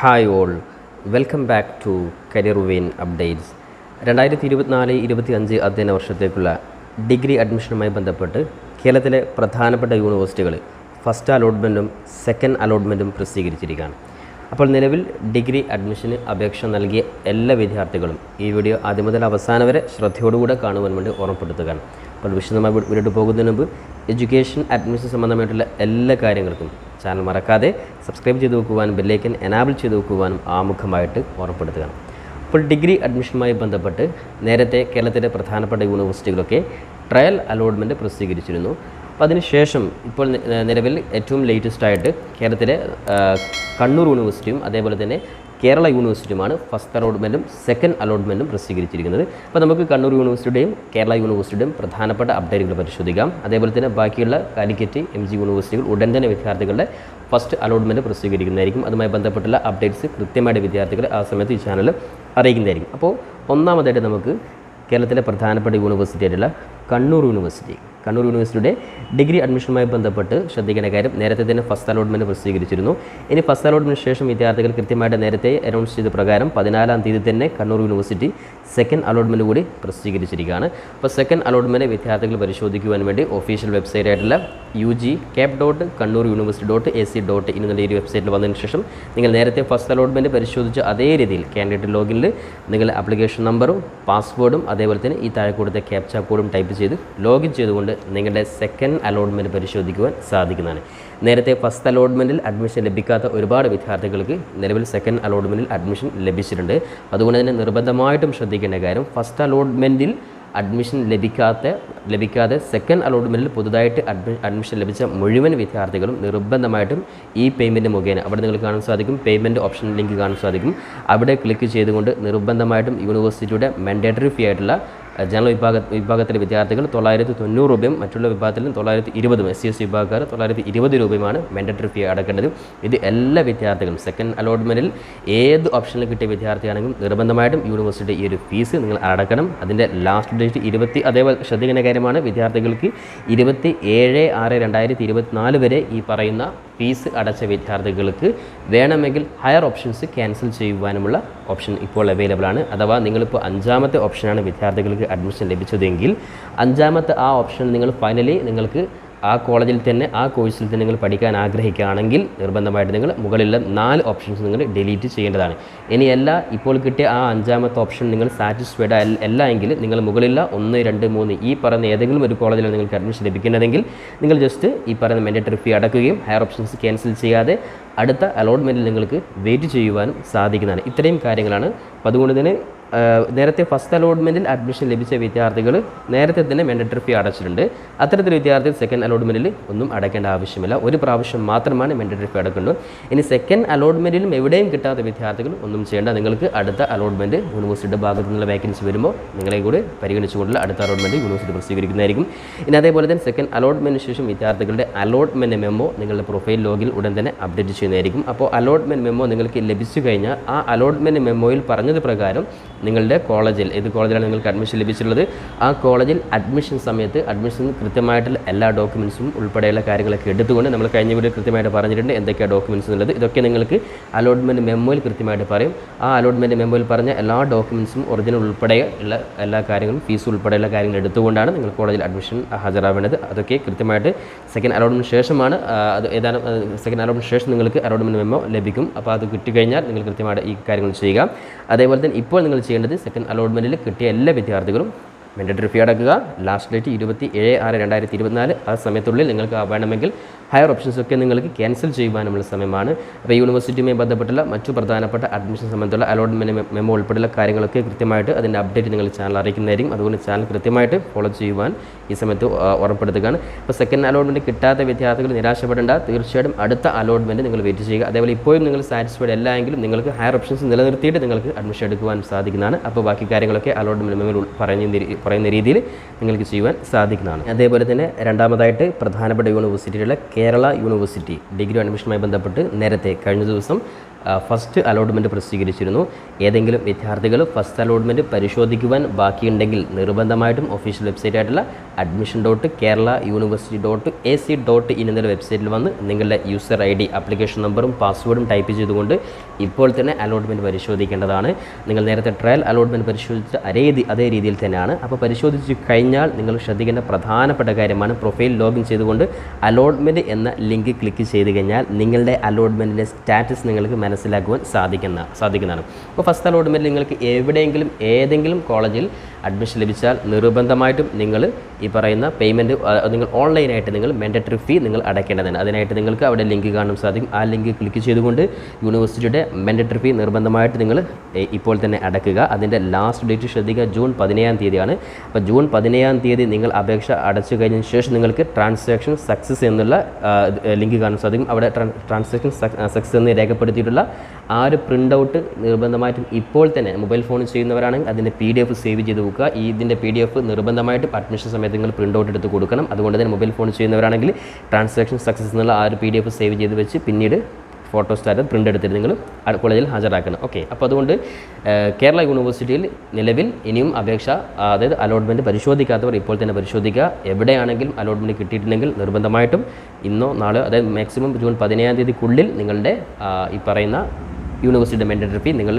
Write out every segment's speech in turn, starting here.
Hi all, welcome back to career vein updates. 2024-25 അധ്യയന വർഷത്തേക്കുള്ള degree അഡ്മിഷനുമായി ബന്ധപ്പെട്ട് കേരളത്തിലെ പ്രധാനപ്പെട്ട യൂണിവേഴ്സിറ്റികൾ ഫസ്റ്റ് അലോട്ട്മെൻറ്റും സെക്കൻഡ് അലോട്ട്മെൻറ്റും പ്രസിദ്ധീകരിച്ചിരിക്കുകയാണ്. അപ്പോൾ നിലവിൽ ഡിഗ്രി അഡ്മിഷന് അപേക്ഷ നൽകിയ എല്ലാ വിദ്യാർത്ഥികളും ഈ വീഡിയോ ആദ്യം മുതൽ അവസാനം വരെ ശ്രദ്ധയോടുകൂടെ കാണുവാൻ വേണ്ടി ഓർമ്മപ്പെടുത്തുകയാണ്. അപ്പോൾ വിശദമായി വീഡിയോ പോകുന്നതിന് മുമ്പ് എഡ്യൂക്കേഷൻ അഡ്മിഷൻ സംബന്ധമായിട്ടുള്ള എല്ലാ കാര്യങ്ങൾക്കും ചാനൽ മറക്കാതെ സബ്സ്ക്രൈബ് ചെയ്ത് വെക്കുവാനും ബെല്ലൈക്കൻ എനാബിൾ ചെയ്ത് വെക്കുവാനും ആമുഖമായിട്ട് ഓർമ്മപ്പെടുത്തുകയാണ്. അപ്പോൾ ഡിഗ്രി അഡ്മിഷനുമായി ബന്ധപ്പെട്ട് നേരത്തെ കേരളത്തിലെ പ്രധാനപ്പെട്ട യൂണിവേഴ്സിറ്റികളൊക്കെ ട്രയൽ അലോട്ട്മെൻറ്റ് പ്രസിദ്ധീകരിച്ചിരുന്നു. അപ്പോൾ അതിനുശേഷം ഇപ്പോൾ നിലവിൽ ഏറ്റവും ലേറ്റസ്റ്റ് ആയിട്ട് കേരളത്തിലെ കണ്ണൂർ യൂണിവേഴ്സിറ്റിയും അതേപോലെ തന്നെ കേരള യൂണിവേഴ്സിറ്റിയുമാണ് ഫസ്റ്റ് അലോട്ട്മെൻറ്റും സെക്കൻഡ് അലോട്ട്മെൻറ്റും പ്രസിദ്ധീകരിച്ചിരിക്കുന്നത്. അപ്പോൾ നമുക്ക് കണ്ണൂർ യൂണിവേഴ്സിറ്റിയുടെയും കേരള യൂണിവേഴ്സിറ്റിയുടെയും പ്രധാനപ്പെട്ട അപ്ഡേറ്റുകൾ പരിശോധിക്കാം. അതേപോലെ തന്നെ ബാക്കിയുള്ള കാലിക്കറ്റ് MG യൂണിവേഴ്സിറ്റികൾ ഉടൻ തന്നെ വിദ്യാർത്ഥികളുടെ ഫസ്റ്റ് അലോട്ട്മെൻറ്റ് പ്രസിദ്ധീകരിക്കുന്നതായിരിക്കും. അതുമായി ബന്ധപ്പെട്ടുള്ള അപ്ഡേറ്റ്സ് കൃത്യമായിട്ട് വിദ്യാർത്ഥികളെ ആ സമയത്ത് ഈ ചാനൽ അറിയിക്കുന്നതായിരിക്കും. അപ്പോൾ ഒന്നാമതായിട്ട് നമുക്ക് കേരളത്തിലെ പ്രധാനപ്പെട്ട യൂണിവേഴ്സിറ്റി ആയിട്ടുള്ള കണ്ണൂർ യൂണിവേഴ്സിറ്റിയുടെ ഡിഗ്രി അഡ്മിഷനുമായി ബന്ധപ്പെട്ട് ശ്രദ്ധിക്കേണ്ട കാര്യം, നേരത്തെ തന്നെ ഫസ്റ്റ് അലോട്ട്മെൻറ്റ് പ്രസിദ്ധീകരിച്ചിരുന്നു. ഇനി ഫസ്റ്റ് അലോട്ട്മെൻറ്റിന് ശേഷം വിദ്യാർത്ഥികൾ കൃത്യമായിട്ട് നേരത്തെ അനൗൺസ് ചെയ്ത പ്രകാരം 14-ാം തീയതി തന്നെ കണ്ണൂർ യൂണിവേഴ്സിറ്റി സെക്കൻഡ് അലോട്ട്മെൻറ്റ് കൂടി പ്രസിദ്ധീകരിച്ചിരിക്കുകയാണ്. അപ്പോൾ സെക്കൻഡ് അലോട്ട്മെൻറ്റ് വിദ്യാർത്ഥികൾ പരിശോധിക്കുവാൻ വേണ്ടി ഒഫീഷ്യൽ വെബ്സൈറ്റ് ആയിട്ടുള്ള ugcap.kannur.ac.in എന്നുള്ള ഈ വെബ്സൈറ്റിൽ വന്നതിന് ശേഷം നിങ്ങൾ നേരത്തെ ഫസ്റ്റ് അലോട്ട്മെൻറ്റ് പരിശോധിച്ച അതേ രീതിയിൽ കാൻഡിഡേറ്റ് ലോഗിനിൽ നിങ്ങളുടെ ആപ്ലിക്കേഷൻ നമ്പറും പാസ്വേഡും അതേപോലെ തന്നെ ഈ താഴെ കൊടുത്ത ക്യാപ്ച കോഡും ടൈപ്പ് ചെയ്ത് ലോഗിൻ ചെയ്തുകൊണ്ട് നിങ്ങളുടെ സെക്കൻഡ് അലോട്ട്മെൻറ്റ് പരിശോധിക്കുവാൻ സാധിക്കുന്നതാണ്. നേരത്തെ ഫസ്റ്റ് അലോട്ട്മെൻറ്റിൽ അഡ്മിഷൻ ലഭിക്കാത്ത ഒരുപാട് വിദ്യാർത്ഥികൾക്ക് നിലവിൽ സെക്കൻഡ് അലോട്ട്മെൻറ്റിൽ അഡ്മിഷൻ ലഭിച്ചിട്ടുണ്ട്. അതുകൊണ്ട് തന്നെ നിർബന്ധമായിട്ടും ശ്രദ്ധിക്കേണ്ട കാര്യം, ഫസ്റ്റ് അലോട്ട്മെൻറ്റിൽ അഡ്മിഷൻ ലഭിക്കാതെ സെക്കൻഡ് അലോട്ട്മെൻറ്റിൽ പുതുതായിട്ട് അഡ്മിഷൻ ലഭിച്ച മുഴുവൻ വിദ്യാർത്ഥികളും നിർബന്ധമായിട്ടും ഈ പേയ്മെൻറ്റ് മുഖേന അവിടെ നിങ്ങൾക്ക് കാണാൻ സാധിക്കും, പേയ്മെൻറ്റ് ഓപ്ഷൻ ലിങ്ക് കാണാൻ സാധിക്കും. അവിടെ ക്ലിക്ക് ചെയ്തുകൊണ്ട് നിർബന്ധമായിട്ടും യൂണിവേഴ്സിറ്റിയുടെ മാൻഡേറ്ററി ഫീ ആയിട്ടുള്ള ജനറൽ വിഭാഗത്തിലെ വിദ്യാർത്ഥികൾ 990 രൂപയും മറ്റുള്ള വിഭാഗത്തിലും 920, SC/ST വിഭാഗക്കാർ 920 രൂപയുമാണ് മാൻഡേറ്ററി ഫീ അടക്കേണ്ടത്. ഇത് എല്ലാ വിദ്യാർത്ഥികളും സെക്കൻഡ് അലോട്ട്മെൻറ്റിൽ ഏത് ഓപ്ഷനിൽ കിട്ടിയ വിദ്യാർത്ഥിയാണെങ്കിലും നിർബന്ധമായിട്ടും യൂണിവേഴ്സിറ്റി ഈ ഒരു ഫീസ് നിങ്ങൾ അടക്കണം. അതിൻ്റെ ലാസ്റ്റ് ഡേറ്റ് 20. അതേപോലെ ശ്രദ്ധിക്കുന്ന കാര്യമാണ്, വിദ്യാർത്ഥികൾക്ക് 27/6/2024 വരെ ഈ പറയുന്ന ഫീസ് അടച്ച വിദ്യാർത്ഥികൾക്ക് വേണമെങ്കിൽ ഹയർ ഓപ്ഷൻസ് ക്യാൻസൽ ചെയ്യുവാനുമുള്ള ഓപ്ഷൻ ഇപ്പോൾ അവൈലബിൾ ആണ്. അഥവാ നിങ്ങളിപ്പോൾ 5ാമത്തെ ഓപ്ഷനാണ് വിദ്യാർത്ഥികൾക്ക് അഡ്മിഷൻ ലഭിച്ചതെങ്കിൽ 5ാമത്തെ ആ ഓപ്ഷൻ നിങ്ങൾ ഫൈനലി നിങ്ങൾക്ക് ആ കോളേജിൽ തന്നെ ആ കോഴ്സിൽ തന്നെ നിങ്ങൾ പഠിക്കാൻ ആഗ്രഹിക്കുകയാണെങ്കിൽ നിർബന്ധമായിട്ട് നിങ്ങൾ മുകളിലുള്ള 4 ഓപ്ഷൻസ് നിങ്ങൾ ഡിലീറ്റ് ചെയ്യേണ്ടതാണ്. ഇനിയല്ല, ഇപ്പോൾ കിട്ടിയ ആ 5ാമത്തെ ഓപ്ഷൻ നിങ്ങൾ സാറ്റിസ്ഫൈഡ് അല്ല എങ്കിൽ നിങ്ങൾ മുകളിലുള്ള 1, 2, 3 ഈ പറയുന്ന ഏതെങ്കിലും ഒരു കോളേജിലാണ് നിങ്ങൾക്ക് അഡ്മിഷൻ ലഭിക്കുന്നതെങ്കിൽ നിങ്ങൾ ജസ്റ്റ് ഈ പറയുന്ന മാൻഡേറ്ററി ഫീ അടക്കുകയും ഹയർ ഓപ്ഷൻസ് ക്യാൻസൽ ചെയ്യാതെ അടുത്ത അലോട്ട്മെൻറ്റിൽ നിങ്ങൾക്ക് വെയിറ്റ് ചെയ്യുവാനും സാധിക്കുന്നതാണ്. ഇത്രയും കാര്യങ്ങളാണ്. അപ്പോൾ അതുകൊണ്ട് തന്നെ നേരത്തെ ഫസ്റ്റ് അലോട്ട്മെൻറ്റിൽ അഡ്മിഷൻ ലഭിച്ച വിദ്യാർത്ഥികൾ നേരത്തെ തന്നെ മാൻഡേറ്ററി ഫീ അടച്ചിട്ടുണ്ട്. അത്തരത്തിൽ വിദ്യാർത്ഥികൾ സെക്കൻഡ് അലോട്ട്മെൻറ്റിൽ ഒന്നും അടയ്ക്കേണ്ട ആവശ്യമില്ല. ഒരു പ്രാവശ്യം മാത്രമാണ് മാൻഡേറ്ററി ഫീ അടക്കേണ്ടത്. ഇനി സെക്കൻഡ് അലോട്ട്മെൻറ്റിലും എവിടെയും കിട്ടാത്ത വിദ്യാർത്ഥികൾ ഒന്നും ചെയ്യേണ്ട. നിങ്ങൾക്ക് അടുത്ത അലോട്ട്മെൻറ്റ് യൂണിവേഴ്സിറ്റിയുടെ ഭാഗത്തു നിന്നുള്ള വേക്കൻസി വരുമ്പോൾ നിങ്ങളെ കൂടി പരിഗണിച്ചുകൊണ്ടുള്ള അടുത്ത അലോട്ട്മെൻറ്റ് യൂണിവേഴ്സിറ്റി പ്രസിദ്ധീകരിക്കുന്നതായിരിക്കും. ഇനി അതേപോലെ തന്നെ സെക്കൻഡ് അലോട്ട്മെൻറ്റിന് ശേഷം വിദ്യാർത്ഥികളുടെ അലോട്ട്മെൻറ്റ് മെമ്മോ നിങ്ങളുടെ പ്രൊഫൈൽ ലോഗിൽ ഉടൻ തന്നെ അപ്ഡേറ്റ് ചെയ്യുന്നതായിരിക്കും. അപ്പോൾ അലോട്ട്മെൻറ്റ് മെമ്മോ നിങ്ങൾക്ക് ലഭിച്ചു കഴിഞ്ഞാൽ ആ അലോട്ട്മെൻറ്റ് മെമ്മോയിൽ പറഞ്ഞത് പ്രകാരം നിങ്ങളുടെ കോളേജിൽ, ഏത് കോളേജിലാണ് നിങ്ങൾക്ക് അഡ്മിഷൻ ലഭിച്ചിട്ടുള്ളത്, ആ കോളേജിൽ അഡ്മിഷൻ സമയത്ത് അഡ്മിഷൻ കൃത്യമായിട്ടുള്ള എല്ലാ ഡോക്യുമെൻറ്റ്സും ഉൾപ്പെടെയുള്ള കാര്യങ്ങളൊക്കെ എടുത്തുകൊണ്ട് നമ്മൾ കഴിഞ്ഞ വീഡിയോ കൃത്യമായിട്ട് പറഞ്ഞിട്ടുണ്ട് എന്തൊക്കെയാണ് ഡോക്യുമെൻറ്റ്സ് എന്നുള്ളത്. ഇതൊക്കെ നിങ്ങൾക്ക് അലോട്ട്മെൻറ്റ് മെമ്മോയിൽ കൃത്യമായിട്ട് പറയും. ആ അലോട്ട്മെൻറ്റ് മെമ്മോയിൽ പറഞ്ഞ എല്ലാ ഡോക്യുമെൻറ്റ്സും ഒറിജിനൽ ഉൾപ്പെടെയുള്ള എല്ലാ കാര്യങ്ങളും ഫീസ് ഉൾപ്പെടെയുള്ള കാര്യങ്ങൾ എടുത്തുകൊണ്ടാണ് നിങ്ങൾ കോളേജിൽ അഡ്മിഷൻ ഹാജരാവേണ്ടത്. അതൊക്കെ കൃത്യമായിട്ട് സെക്കൻഡ് അലോട്ട്മെൻറ്റ് ശേഷമാണ്. അത് ഏതാനും സെക്കൻഡ് അലോട്ട്മെൻറ്റ് ശേഷം നിങ്ങൾക്ക് അലോട്ട്മെൻറ്റ് മെമ്മോ ലഭിക്കും. അപ്പോൾ അത് കിട്ടിക്കഴിഞ്ഞാൽ നിങ്ങൾ കൃത്യമായിട്ട് ഈ കാര്യങ്ങൾ ചെയ്യുക. അതേപോലെ തന്നെ ഇപ്പോൾ നിങ്ങൾ ചെയ്യേണ്ടത് സെക്കൻഡ് അലോട്ട്മെൻറ്റിൽ കിട്ടിയ എല്ലാ വിദ്യാർത്ഥികളും മാൻഡേറ്ററി ഫീ അടക്കുക. Last date 27/6/2024. ആ സമയത്തുള്ളിൽ നിങ്ങൾക്ക് വേണമെങ്കിൽ ഹയർ ഓപ്ഷൻസൊക്കെ നിങ്ങൾക്ക് ക്യാൻസൽ ചെയ്യുവാനുമുള്ള സമയമാണ്. അപ്പോൾ യൂണിവേഴ്സിറ്റിയുമായി ബന്ധപ്പെട്ടുള്ള മറ്റു പ്രധാനപ്പെട്ട അഡ്മിഷൻ സംബന്ധമുള്ള അലോട്ട്മെൻറ്റ് മെമ്മോ ഉൾപ്പെടെയുള്ള കാര്യങ്ങളൊക്കെ കൃത്യമായിട്ട് അതിൻ്റെ അപ്ഡേറ്റ് നിങ്ങൾ ചാനൽ അറിയിക്കുന്നതായിരിക്കും. അതുകൊണ്ട് ചാനൽ കൃത്യമായിട്ട് ഫോളോ ചെയ്യുവാൻ ഈ സമയത്ത് ഓർമ്മപ്പെടുത്തുകയാണ്. അപ്പോൾ സെക്കൻഡ് അലോട്ട്മെൻറ്റ് കിട്ടാത്ത വിദ്യാർത്ഥികൾ നിരാശപ്പെടേണ്ട. തീർച്ചയായിട്ടും അടുത്ത അലോട്ട്മെൻറ്റ് നിങ്ങൾ വെയിറ്റ് ചെയ്യുക. അതേപോലെ ഇപ്പോഴും നിങ്ങൾ സാറ്റിസ്ഫൈഡ് അല്ല എങ്കിലും നിങ്ങൾക്ക് ഹയർ ഓപ്ഷൻസ് നിലനിർത്തിയിട്ട് നിങ്ങൾക്ക് അഡ്മിഷൻ എടുക്കുവാൻ സാധിക്കുന്നതാണ്. അപ്പോൾ ബാക്കി കാര്യങ്ങളൊക്കെ അലോട്ട്മെൻറ്റ് മെമ്മോയിൽ പറയുന്ന രീതിയിൽ നിങ്ങൾക്ക് ചെയ്യുവാൻ സാധിക്കുന്നതാണ്. അതേപോലെ തന്നെ രണ്ടാമതായിട്ട് പ്രധാനപ്പെട്ട യൂണിവേഴ്സിറ്റിയിലുള്ള കേരള യൂണിവേഴ്സിറ്റി ഡിഗ്രി അഡ്മിഷനുമായി ബന്ധപ്പെട്ട് നേരത്തെ കഴിഞ്ഞ ദിവസം ഫസ്റ്റ് അലോട്ട്മെൻറ്റ് പ്രസിദ്ധീകരിച്ചിരുന്നു. ഏതെങ്കിലും വിദ്യാർത്ഥികൾ ഫസ്റ്റ് അലോട്ട്മെൻറ്റ് പരിശോധിക്കുവാൻ ബാക്കിയുണ്ടെങ്കിൽ നിർബന്ധമായിട്ടും ഒഫീഷ്യൽ വെബ്സൈറ്റായിട്ടുള്ള admission.keralauniversity.ac.in എന്ന വെബ്സൈറ്റിൽ വന്ന് നിങ്ങളുടെ യൂസർ ID, ആപ്ലിക്കേഷൻ നമ്പറും പാസ്വേഡും ടൈപ്പ് ചെയ്തുകൊണ്ട് ഇപ്പോൾ തന്നെ അലോട്ട്മെൻറ്റ് പരിശോധിക്കേണ്ടതാണ്. നിങ്ങൾ നേരത്തെ ട്രയൽ അലോട്ട്മെൻറ്റ് പരിശോധിച്ച അതേ രീതിയിൽ തന്നെയാണ്. അപ്പോൾ പരിശോധിച്ച് കഴിഞ്ഞാൽ നിങ്ങൾ ശ്രദ്ധിക്കേണ്ട പ്രധാനപ്പെട്ട കാര്യമാണ് പ്രൊഫൈൽ ലോഗിൻ ചെയ്തുകൊണ്ട് അലോട്ട്മെൻറ്റ് എന്ന ലിങ്ക് ക്ലിക്ക് ചെയ്ത് കഴിഞ്ഞാൽ നിങ്ങളുടെ അലോട്ട്മെൻറ്റിൻ്റെ സ്റ്റാറ്റസ് നിങ്ങൾക്ക് മനസ്സിലാക്കുവാൻ സാധിക്കുന്നതാണ്. അപ്പോൾ ഫസ്റ്റ് അലോട്ട്മെൻറ്റ് നിങ്ങൾക്ക് ഏതെങ്കിലും കോളേജിൽ അഡ്മിഷൻ ലഭിച്ചാൽ നിർബന്ധമായിട്ടും നിങ്ങൾ ഈ പറയുന്ന പേയ്മെൻറ്റ് നിങ്ങൾ ഓൺലൈനായിട്ട് നിങ്ങൾ മാൻഡേറ്ററി ഫീ നിങ്ങൾ അടയ്ക്കേണ്ടതാണ്. അതിനായിട്ട് നിങ്ങൾക്ക് അവിടെ ലിങ്ക് കാണാൻ സാധിക്കും. ആ ലിങ്ക് ക്ലിക്ക് ചെയ്തുകൊണ്ട് യൂണിവേഴ്സിറ്റിയുടെ മാൻഡേറ്ററി ഫീ നിർബന്ധമായിട്ട് നിങ്ങൾ ഇപ്പോൾ തന്നെ അടയ്ക്കുക. അതിൻ്റെ ലാസ്റ്റ് ഡേറ്റ് ശ്രദ്ധിക്കുക, ജൂൺ 17 അപ്പോൾ ജൂൺ 17 നിങ്ങൾ അപേക്ഷ അടച്ചു കഴിഞ്ഞതിന് ശേഷം നിങ്ങൾക്ക് ട്രാൻസാക്ഷൻ സക്സസ് എന്നുള്ള ലിങ്ക് കാണാൻ സാധിക്കും. അവിടെ ട്രാൻസാക്ഷൻ സക്സസ് എന്ന് രേഖപ്പെടുത്തിയിട്ടുള്ള ആ ഒരു പ്രിൻ്റ് ഔട്ട് നിർബന്ധമായിട്ടും ഇപ്പോൾ തന്നെ മൊബൈൽ ഫോണിൽ ചെയ്യുന്നവരാണെങ്കിൽ അതിൻ്റെ PDF സേവ് ചെയ്ത് വെക്കുക. ഇതിൻ്റെ PDF നിർബന്ധമായിട്ടും അഡ്മിഷൻ സമയത്ത് നിങ്ങൾ പ്രിൻ്റ് ഔട്ട് എടുത്ത് കൊടുക്കണം. അതുകൊണ്ട് തന്നെ മൊബൈൽ ഫോണിൽ ചെയ്യുന്നവരാണെങ്കിൽ ട്രാൻസാക്ഷൻ സക്സസ് എന്നുള്ള ആ ഒരു PDF സേവ് ചെയ്ത് വെച്ച് പിന്നീട് ഫോട്ടോ സ്റ്റാറ്റ് പ്രിൻ്റ് എടുത്തിട്ട് നിങ്ങൾ കോളേജിൽ ഹാജരാക്കണം. ഓക്കെ, അപ്പോൾ അതുകൊണ്ട് കേരള യൂണിവേഴ്സിറ്റിയിൽ നിലവിൽ ഇനിയും അപേക്ഷ അതായത് അലോട്ട്മെൻറ്റ് പരിശോധിക്കാത്തവർ ഇപ്പോൾ തന്നെ പരിശോധിക്കുക. എവിടെയാണെങ്കിലും അലോട്ട്മെൻറ്റ് കിട്ടിയിട്ടുണ്ടെങ്കിൽ നിർബന്ധമായിട്ടും ഇന്നോ നാളെയോ അതായത് മാക്സിമം ജൂൺ 17 നിങ്ങളുടെ ഈ പറയുന്ന യൂണിവേഴ്സിറ്റിയുടെ മാൻഡേറ്ററി ഫീ നിങ്ങൾ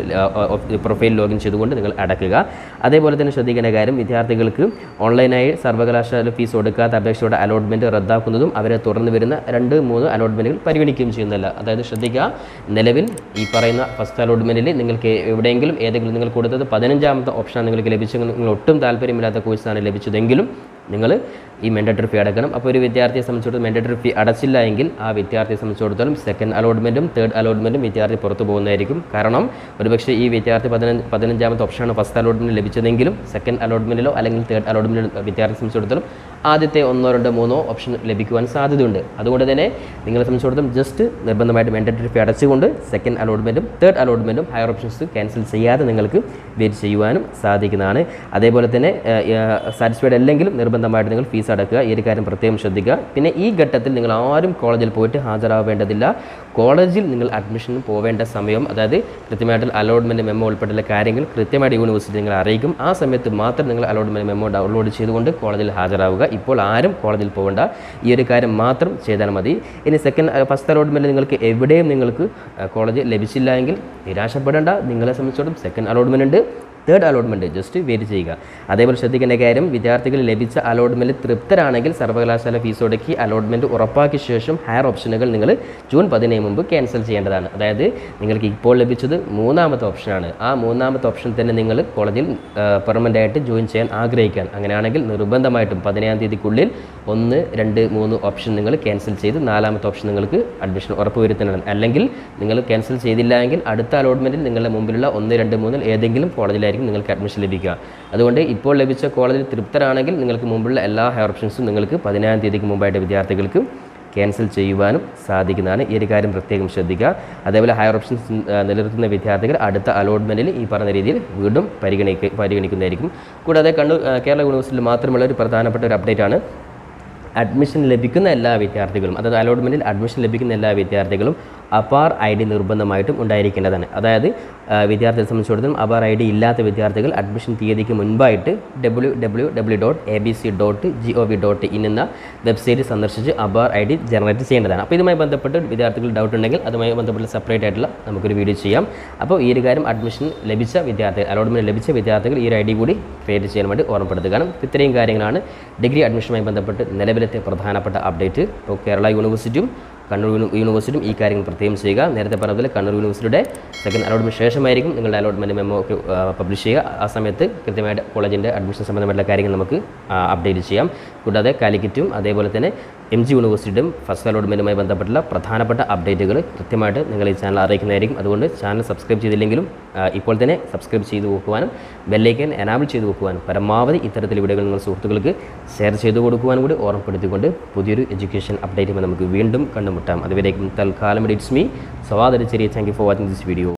പ്രൊഫൈൽ ലോഗിൻ ചെയ്തുകൊണ്ട് നിങ്ങൾ അടയ്ക്കുക. അതേപോലെ തന്നെ ശ്രദ്ധിക്കേണ്ട കാര്യം, വിദ്യാർത്ഥികൾക്ക് ഓൺലൈനായി സർവകലാശാല ഫീസ് കൊടുക്കാത്ത അപേക്ഷയുടെ അലോട്ട്മെൻറ്റ് റദ്ദാക്കുന്നതും അവരെ തുടർന്ന് വരുന്ന 2-3 അലോട്ട്മെൻറ്റുകൾ പരിഗണിക്കുകയും ചെയ്യുന്നില്ല. അതായത് ശ്രദ്ധിക്കുക, നിലവിൽ ഈ പറയുന്ന ഫസ്റ്റ് അലോട്ട്മെൻറ്റിൽ നിങ്ങൾക്ക് ഏതെങ്കിലും നിങ്ങൾ കൊടുത്തത് 15ാമത്തെ ഓപ്ഷനാണ് നിങ്ങൾക്ക് ലഭിച്ചെങ്കിൽ നിങ്ങൾ ഒട്ടും താല്പര്യമില്ലാത്ത കോഴ്സാണ് ലഭിച്ചതെങ്കിലും നിങ്ങൾ ഈ മാൻഡേറ്ററി ഫീ അടക്കണം. അപ്പോൾ ഒരു വിദ്യാർത്ഥിയെ സംബന്ധിച്ചിടത്തോളം മാൻഡേറ്ററി ഫീ അടച്ചില്ല എങ്കിൽ ആ വിദ്യാർത്ഥിയെ സംബന്ധിച്ചിടത്തോളം സെക്കൻഡ് അലോട്ട്മെൻറ്റും തേർഡ് അലോട്ട്മെൻറ്റും വിദ്യാർത്ഥി പുറത്തു പോകുന്നതായിരിക്കും. കാരണം ഒരുപക്ഷേ ഈ വിദ്യാർത്ഥി 15ാമത്തെ ഓപ്ഷനാണ് ഫസ്റ്റ് അലോട്ട്മെൻറ്റ് ലഭിച്ചതെങ്കിലും സെക്കൻഡ് അലോട്ട്മെൻറ്റിലോ അല്ലെങ്കിൽ തേർഡ് അലോട്ട്മെൻറ്റിലോ വിദ്യാർത്ഥിയെ സംബന്ധിച്ചിടത്തോളം ആദ്യത്തെ 1, 2, 3 ഓപ്ഷൻ ലഭിക്കുവാൻ സാധ്യതയുണ്ട്. അതുകൊണ്ട് തന്നെ നിങ്ങളെ സംബന്ധിച്ചിടത്തോളം ജസ്റ്റ് നിർബന്ധമായിട്ട് മാൻഡേറ്ററി ഫീ അടച്ചുകൊണ്ട് സെക്കൻഡ് അലോട്ട്മെൻറ്റും തേർഡ് അലോട്ട്മെൻറ്റും ഹയർ ഓപ്ഷൻസ് ക്യാൻസൽ ചെയ്യാതെ നിങ്ങൾക്ക് വെയിറ്റ് ചെയ്യുവാനും സാധിക്കുന്നതാണ്. അതേപോലെ തന്നെ സാറ്റിസ്ഫൈഡ് അല്ലെങ്കിലും നിർബന്ധമായിട്ട് നിങ്ങൾ ഫീസ് അടക്കുക. ഈ ഒരു കാര്യം പ്രത്യേകം ശ്രദ്ധിക്കുക. പിന്നെ ഈ ഘട്ടത്തിൽ നിങ്ങൾ ആരും കോളേജിൽ പോയിട്ട് ഹാജരാവേണ്ടതില്ല. കോളേജിൽ നിങ്ങൾ അഡ്മിഷന് പോവേണ്ട സമയം, അതായത് കൃത്യമായിട്ട് അലോട്ട്മെൻറ്റ് മെമ്മോ ഉൾപ്പെടെയുള്ള കാര്യങ്ങൾ കൃത്യമായിട്ട് യൂണിവേഴ്സിറ്റി നിങ്ങൾ അറിയിക്കും. ആ സമയത്ത് മാത്രം നിങ്ങൾ അലോട്ട്മെൻറ്റ് മെമ്മോ ഡൗൺലോഡ് ചെയ്തുകൊണ്ട് കോളേജിൽ ഹാജരാവുക. ഇപ്പോൾ ആരും കോളേജിൽ പോകേണ്ട, ഈ ഒരു കാര്യം മാത്രം ചെയ്താൽ മതി. ഇനി ഫസ്റ്റ് അലോട്ട്മെൻറ്റ് നിങ്ങൾക്ക് എവിടെയും നിങ്ങൾക്ക് കോളേജ് ലഭിച്ചില്ല എങ്കിൽ നിരാശപ്പെടേണ്ട. നിങ്ങളെ സംബന്ധിച്ചിടത്തോളം സെക്കൻഡ് അലോട്ട്മെൻറ്റ് ഉണ്ട്, തേർഡ് അലോട്ട്മെൻറ്റ് ജസ്റ്റ് വെയിറ്റ് ചെയ്യുക. അതേപോലെ ശ്രദ്ധിക്കേണ്ട കാര്യം, വിദ്യാർത്ഥികൾ ലഭിച്ച അലോട്ട്മെൻറ്റ് തൃപ്തരാണെങ്കിൽ സർവകലാശാല ഫീസ് ഒടുക്കി അലോട്ട്മെൻറ്റ് ഉറപ്പാക്കിയ ശേഷം ഹയർ ഓപ്ഷനുകൾ നിങ്ങൾ ജൂൺ 10 മുമ്പ് ക്യാൻസൽ ചെയ്യേണ്ടതാണ്. അതായത് നിങ്ങൾക്ക് ഇപ്പോൾ ലഭിച്ചത് 3ാമത്തെ ഓപ്ഷനാണ്. ആ 3ാമത്തെ ഓപ്ഷൻ തന്നെ നിങ്ങൾ കോളേജിൽ പെർമനൻ്റ് ആയിട്ട് ജോയിൻ ചെയ്യാൻ ആഗ്രഹിക്കാൻ, അങ്ങനെയാണെങ്കിൽ നിർബന്ധമായിട്ടും 15ാം തീയതിക്കുള്ളിൽ 1, 2, 3 ഓപ്ഷൻ നിങ്ങൾ ക്യാൻസൽ ചെയ്ത് 4ാമത്തെ ഓപ്ഷൻ നിങ്ങൾക്ക് അഡ്മിഷൻ ഉറപ്പുവരുത്തുന്നതാണ്. അല്ലെങ്കിൽ നിങ്ങൾ ക്യാൻസൽ ചെയ്തില്ല എങ്കിൽ അടുത്ത അലോട്ട്മെൻറ്റിൽ നിങ്ങളുടെ മുമ്പിലുള്ള 1, 2, 3 ഏതെങ്കിലും കോളേജിലായിരിക്കും നിങ്ങൾക്ക് അഡ്മിഷൻ ലഭിക്കുക. അതുകൊണ്ട് ഇപ്പോൾ ലഭിച്ച കോളേജിൽ തൃപ്തരാണെങ്കിൽ നിങ്ങൾക്ക് മുമ്പുള്ള എല്ലാ ഹയർ ഓപ്ഷൻസും നിങ്ങൾക്ക് 15ാം തീയതിക്ക് മുമ്പായിട്ട് വിദ്യാർത്ഥികൾക്ക് ക്യാൻസൽ ചെയ്യുവാനും സാധിക്കുന്നതാണ്. ഈ ഒരു കാര്യം പ്രത്യേകം ശ്രദ്ധിക്കുക. അതേപോലെ ഹയർ ഓപ്ഷൻസ് നിലനിർത്തുന്ന വിദ്യാർത്ഥികൾ അടുത്ത അലോട്ട്മെൻറ്റിൽ ഈ പറഞ്ഞ രീതിയിൽ വീണ്ടും പരിഗണിക്കുന്നതായിരിക്കും. കൂടാതെ കേരള യൂണിവേഴ്സിറ്റിയിൽ മാത്രമുള്ള ഒരു പ്രധാനപ്പെട്ട ഒരു അപ്ഡേറ്റ് ആണ്, അഡ്മിഷൻ ലഭിക്കുന്ന എല്ലാ വിദ്യാർത്ഥികളും, അതായത് അലോട്ട്മെൻറ്റിൽ അഡ്മിഷൻ ലഭിക്കുന്ന എല്ലാ വിദ്യാർത്ഥികളും അപാർ ID നിർബന്ധമായിട്ടും ഉണ്ടായിരിക്കേണ്ടതാണ്. അതായത് വിദ്യാർത്ഥിയെ സംബന്ധിച്ചിടത്തോളം അപാർ ID ഇല്ലാത്ത വിദ്യാർത്ഥികൾ അഡ്മിഷൻ തീയതിക്ക് മുൻപായിട്ട് www.abc.gov.in എന്ന വെബ്സൈറ്റ് സന്ദർശിച്ച് അപാർ ID ജനറേറ്റ് ചെയ്യേണ്ടതാണ്. അപ്പോൾ ഇതുമായി ബന്ധപ്പെട്ട് വിദ്യാർത്ഥികൾ ഡൗട്ട് ഉണ്ടെങ്കിൽ അതുമായി ബന്ധപ്പെട്ട് സെപ്പറേറ്റ് ആയിട്ടുള്ള നമുക്കൊരു വീഡിയോ ചെയ്യാം. അപ്പോൾ ഈ ഒരു കാര്യം അഡ്മിഷൻ ലഭിച്ച വിദ്യാർത്ഥികൾ, അലോട്ട്മെൻറ്റ് ലഭിച്ച വിദ്യാർത്ഥികൾ ഈ ഒരു ID കൂടി ക്രിയേറ്റ് ചെയ്യാൻ വേണ്ടി ഓർമ്മപ്പെടുത്തുക. ഇത്രയും കാര്യങ്ങളാണ് ഡിഗ്രി അഡ്മിഷനുമായി ബന്ധപ്പെട്ട് നിലവിലത്തെ പ്രധാനപ്പെട്ട അപ്ഡേറ്റ്. ഇപ്പോൾ കേരള യൂണിവേഴ്സിറ്റിയും കണ്ണൂർ യൂണിവേഴ്സിറ്റിയും ഈ കാര്യങ്ങൾ പ്രത്യേകം ചെയ്യുക. നേരത്തെ പറഞ്ഞതിൽ കണ്ണൂർ യൂണിവേഴ്സിറ്റിയുടെ സെക്കൻഡ് അലോട്ട്മെൻറ്റ് ശേഷമായിരിക്കും നിങ്ങളുടെ അലോട്ട്മെൻറ്റ് മെമ്മോ ഒക്കെ പബ്ലിഷ് ചെയ്യുക. ആ സമയത്ത് കൃത്യമായിട്ട് കോളേജിൻ്റെ അഡ്മിഷൻ സംബന്ധമായിട്ടുള്ള കാര്യങ്ങൾ നമുക്ക് അപ്ഡേറ്റ് ചെയ്യാം. കൂടാതെ കാലിക്കറ്റും അതേപോലെ തന്നെ MG യൂണിവേഴ്സിറ്റിയും ഫസ്റ്റ് അലോട്ട്മെൻറ്റുമായി ബന്ധപ്പെട്ടുള്ള പ്രധാനപ്പെട്ട അപ്ഡേറ്റുകൾ കൃത്യമായിട്ട് നിങ്ങൾ ഈ ചാനൽ അറിയിക്കുന്നതായിരിക്കും. അതുകൊണ്ട് ചാനൽ സബ്സ്ക്രൈബ് ചെയ്തില്ലെങ്കിലും ഇപ്പോൾ തന്നെ സബ്സ്ക്രൈബ് ചെയ്ത് വെക്കുവാനും ബെല്ലൈക്കൻ എനാബിൾ ചെയ്ത് വെക്കുവാനും പരമാവധി ഇത്തരത്തിൽ വീഡിയോകൾ നിങ്ങൾ സുഹൃത്തുക്കൾക്ക് ഷെയർ ചെയ്ത് കൊടുക്കുവാനും കൂടി ഓർമ്മപ്പെടുത്തിക്കൊണ്ട് പുതിയൊരു എഡ്യൂക്കേഷൻ അപ്ഡേറ്റുമായി നമുക്ക് വീണ്ടും കണ്ടുമുട്ടാം. അതുവരേക്കും തൽക്കാലം it's me Sawad Aricheri. Thank you for watching this video.